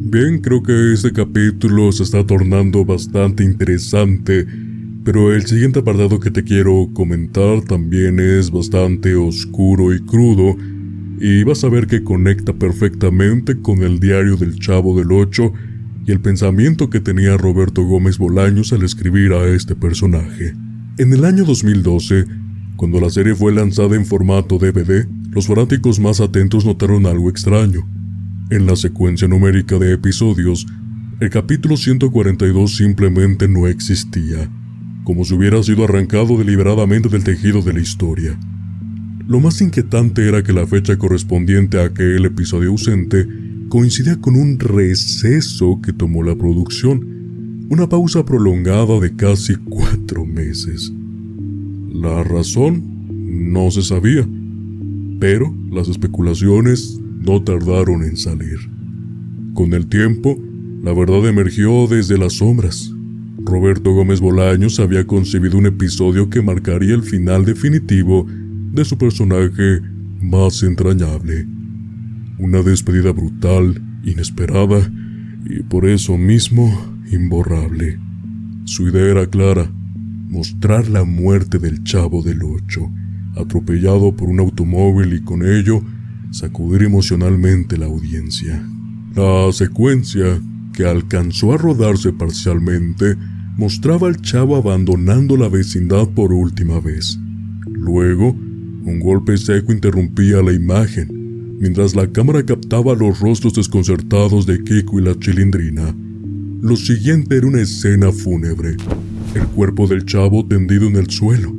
Bien, creo que este capítulo se está tornando bastante interesante, pero el siguiente apartado que te quiero comentar también es bastante oscuro y crudo, y vas a ver que conecta perfectamente con el diario del Chavo del Ocho y el pensamiento que tenía Roberto Gómez Bolaños al escribir a este personaje. En el año 2012, cuando la serie fue lanzada en formato DVD, los fanáticos más atentos notaron algo extraño. En la secuencia numérica de episodios, el capítulo 142 simplemente no existía, como si hubiera sido arrancado deliberadamente del tejido de la historia. Lo más inquietante era que la fecha correspondiente a aquel episodio ausente coincidía con un receso que tomó la producción, una pausa prolongada de casi 4 meses. La razón no se sabía, pero las especulaciones no tardaron en salir. Con el tiempo, la verdad emergió desde las sombras. Roberto Gómez Bolaños había concebido un episodio que marcaría el final definitivo de su personaje más entrañable. Una despedida brutal, inesperada y por eso mismo imborrable. Su idea era clara: mostrar la muerte del Chavo del Ocho, atropellado por un automóvil, y con ello sacudir emocionalmente la audiencia. La secuencia, que alcanzó a rodarse parcialmente, mostraba al Chavo abandonando la vecindad por última vez. Luego, un golpe seco interrumpía la imagen, mientras la cámara captaba los rostros desconcertados de Kiko y la Chilindrina. Lo siguiente era una escena fúnebre: el cuerpo del Chavo tendido en el suelo,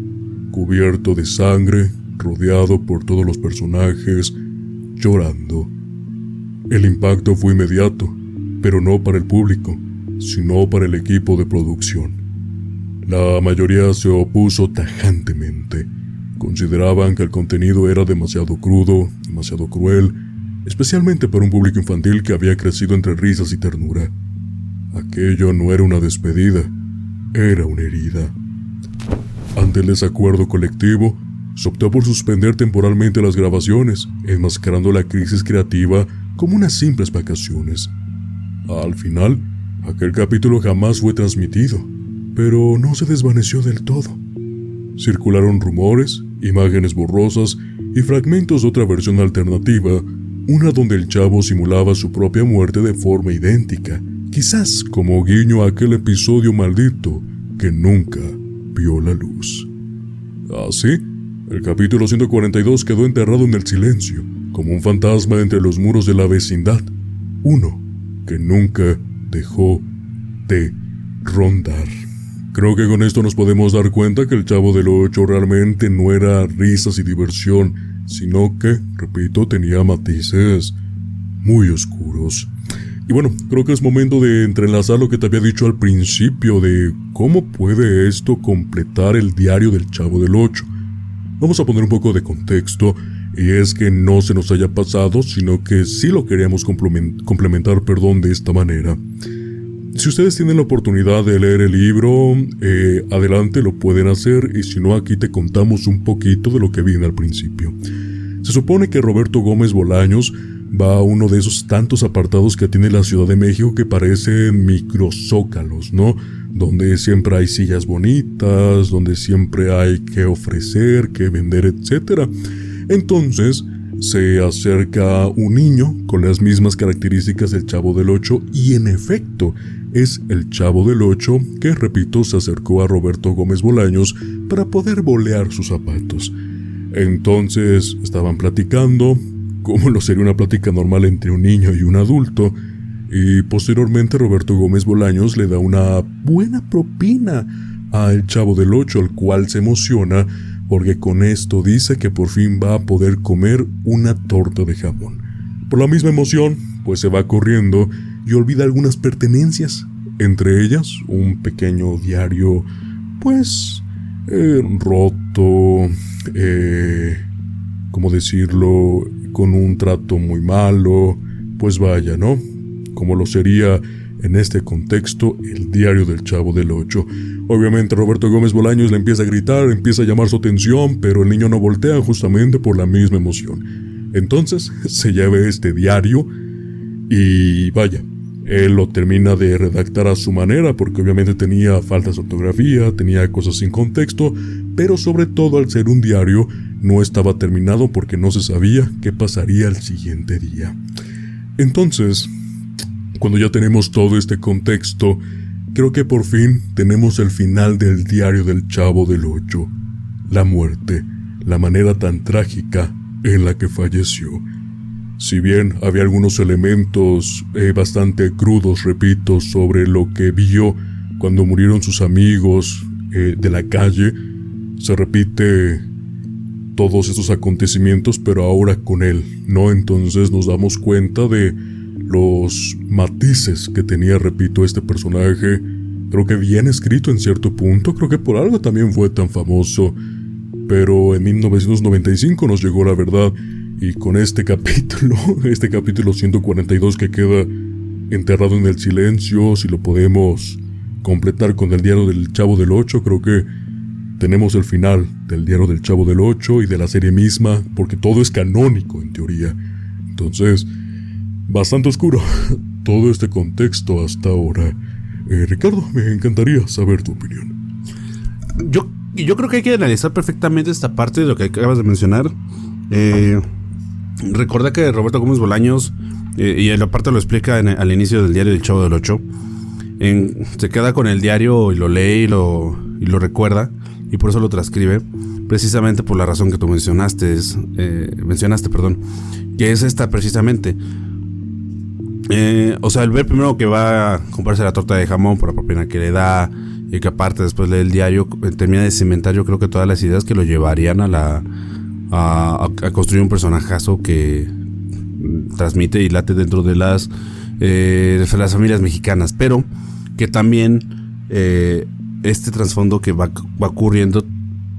cubierto de sangre, rodeado por todos los personajes, llorando. El impacto fue inmediato, pero no para el público, sino para el equipo de producción. La mayoría se opuso tajantemente. Consideraban que el contenido era demasiado crudo, demasiado cruel, especialmente para un público infantil que había crecido entre risas y ternura. Aquello no era una despedida, era una herida. Ante el desacuerdo colectivo, se optó por suspender temporalmente las grabaciones, enmascarando la crisis creativa como unas simples vacaciones. Al final, aquel capítulo jamás fue transmitido, pero no se desvaneció del todo. Circularon rumores, imágenes borrosas y fragmentos de otra versión alternativa, una donde el Chavo simulaba su propia muerte de forma idéntica, quizás como guiño a aquel episodio maldito que nunca vio la luz. Así, el capítulo 142 quedó enterrado en el silencio, como un fantasma entre los muros de la vecindad, uno que nunca dejó de rondar. Creo que con esto nos podemos dar cuenta que el Chavo del Ocho realmente no era risas y diversión, sino que, repito, tenía matices muy oscuros. Y bueno, creo que es momento de entrelazar lo que te había dicho al principio de cómo puede esto completar el diario del Chavo del Ocho. Vamos a poner un poco de contexto, y es que no se nos haya pasado, sino que sí lo queríamos complementar de esta manera. Si ustedes tienen la oportunidad de leer el libro, adelante, lo pueden hacer, y si no, aquí te contamos un poquito de lo que viene al principio. Se supone que Roberto Gómez Bolaños va a uno de esos tantos apartados que tiene la Ciudad de México que parecen microzócalos, ¿no? Donde siempre hay sillas bonitas, donde siempre hay que ofrecer, que vender, etc. Entonces, se acerca un niño con las mismas características del Chavo del Ocho, y en efecto, es el Chavo del Ocho que, repito, se acercó a Roberto Gómez Bolaños para poder bolear sus zapatos. Entonces, estaban platicando, como lo sería una plática normal entre un niño y un adulto, y posteriormente Roberto Gómez Bolaños le da una buena propina al Chavo del Ocho, al cual se emociona porque con esto dice que por fin va a poder comer una torta de jamón. Por la misma emoción, pues se va corriendo y olvida algunas pertenencias, entre ellas un pequeño diario, pues, roto, ¿cómo decirlo?, con un trato muy malo, pues vaya, ¿no? Como lo sería en este contexto el diario del Chavo del Ocho. Obviamente Roberto Gómez Bolaños le empieza a gritar, empieza a llamar su atención, pero el niño no voltea justamente por la misma emoción. Entonces se lleva este diario y vaya, Él lo termina de redactar a su manera porque obviamente tenía faltas de ortografía, tenía cosas sin contexto, pero sobre todo al ser un diario no estaba terminado porque no se sabía qué pasaría el siguiente día. Entonces, cuando ya tenemos todo este contexto, creo que por fin tenemos el final del diario del Chavo del Ocho. La muerte, la manera tan trágica en la que falleció. Si bien había algunos elementos bastante crudos, repito, sobre lo que vio cuando murieron sus amigos de la calle, se repite todos estos acontecimientos, pero ahora con él, ¿no? Entonces nos damos cuenta de los matices que tenía, repito, este personaje. Creo que bien escrito en cierto punto, creo que por algo también fue tan famoso, pero en 1995 nos llegó la verdad. Y con este capítulo 142 que queda enterrado en el silencio, si lo podemos completar con el diario del Chavo del Ocho, creo que tenemos el final del diario del Chavo del Ocho y de la serie misma, porque todo es canónico en teoría. Entonces, bastante oscuro todo este contexto hasta ahora. Ricardo, me encantaría saber tu opinión. Yo creo que hay que analizar perfectamente esta parte de lo que acabas de mencionar. Recuerda que Roberto Gómez Bolaños, y la parte lo explica al inicio del diario del Chavo del Ocho, se queda con el diario y lo lee y lo recuerda, y por eso lo transcribe, precisamente por la razón que tú mencionaste, que es esta precisamente. O sea, el ver primero que va a comprarse la torta de jamón por la propina que le da, y que aparte después lee el diario, termina de cimentar yo creo que todas las ideas que lo llevarían a construir un personajazo que transmite y late dentro de las familias mexicanas, pero que también este trasfondo que va ocurriendo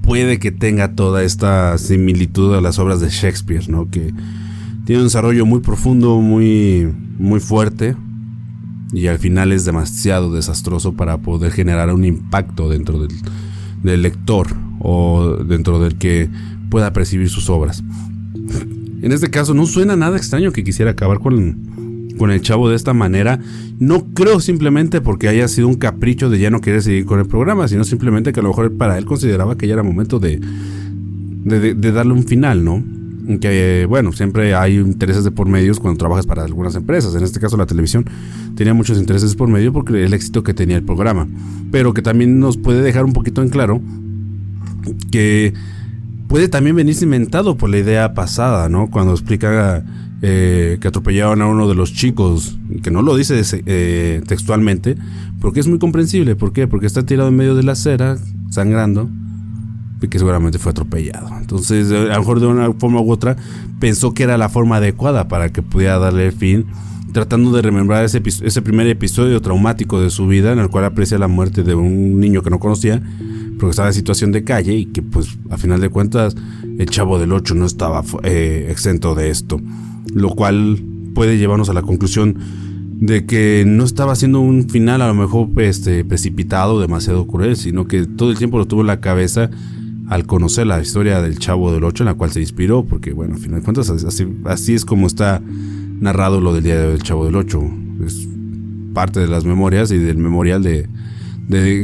puede que tenga toda esta similitud a las obras de Shakespeare, ¿no? Que tiene un desarrollo muy profundo, muy, muy fuerte, y al final es demasiado desastroso para poder generar un impacto dentro del lector o dentro del que pueda percibir sus obras. En este caso no suena nada extraño que quisiera acabar con el Chavo de esta manera. No creo simplemente porque haya sido un capricho de ya no querer seguir con el programa, sino simplemente que a lo mejor para él consideraba que ya era momento de darle un final, ¿no? Que bueno, siempre hay intereses de por medios cuando trabajas para algunas empresas. En este caso la televisión tenía muchos intereses por medio porque el éxito que tenía el programa, pero que también nos puede dejar un poquito en claro que puede también venir cimentado por la idea pasada, ¿no? Cuando explica que atropellaron a uno de los chicos, que no lo dice textualmente, porque es muy comprensible. ¿Por qué? Porque está tirado en medio de la acera, sangrando, y que seguramente fue atropellado. Entonces, a lo mejor de una forma u otra, pensó que era la forma adecuada para que pudiera darle fin, tratando de remembrar ese primer episodio traumático de su vida, en el cual aprecia la muerte de un niño que no conocía, porque estaba en situación de calle, y que pues a final de cuentas el Chavo del Ocho no estaba exento de esto, lo cual puede llevarnos a la conclusión de que no estaba haciendo un final a lo mejor precipitado, demasiado cruel, sino que todo el tiempo lo tuvo en la cabeza al conocer la historia del Chavo del Ocho, en la cual se inspiró, porque bueno, a final de cuentas así es como está narrado lo del día del Chavo del Ocho. Es parte de las memorias y del memorial de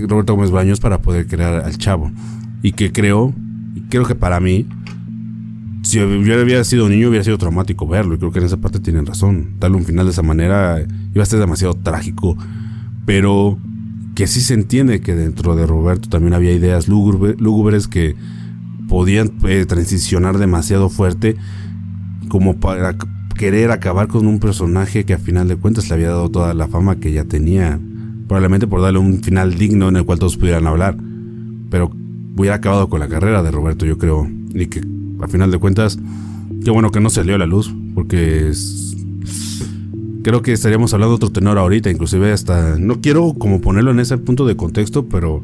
Roberto Gómez Bolaños para poder crear al Chavo, y que creo que para mí, si yo hubiera sido un niño, hubiera sido traumático verlo, y creo que en esa parte tienen razón. Darle un final de esa manera iba a ser demasiado trágico, pero que sí se entiende que dentro de Roberto también había ideas lúgubres que podían transicionar demasiado fuerte como para querer acabar con un personaje que a final de cuentas le había dado toda la fama que ya tenía, probablemente por darle un final digno en el cual todos pudieran hablar, pero hubiera acabado con la carrera de Roberto, yo creo, y que a final de cuentas, qué bueno que no salió a la luz, porque creo que estaríamos hablando de otro tenor ahorita, inclusive hasta, no quiero como ponerlo en ese punto de contexto, pero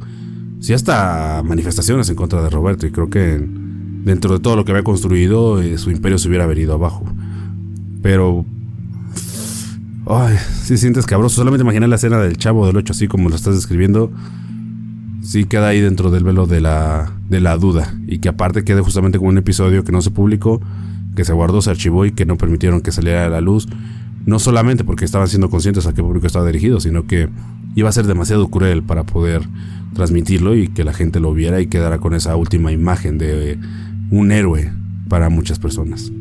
sí hasta manifestaciones en contra de Roberto, y creo que dentro de todo lo que había construido, su imperio se hubiera venido abajo. Pero ay, sí sientes cabroso. Solamente imaginar la escena del Chavo del Ocho así como lo estás describiendo, sí queda ahí dentro del velo de la duda, y que aparte quede justamente como un episodio que no se publicó, que se guardó, se archivó y que no permitieron que saliera a la luz, No solamente porque estaban siendo conscientes a qué público estaba dirigido, sino que iba a ser demasiado cruel para poder transmitirlo y que la gente lo viera y quedara con esa última imagen de un héroe para muchas personas.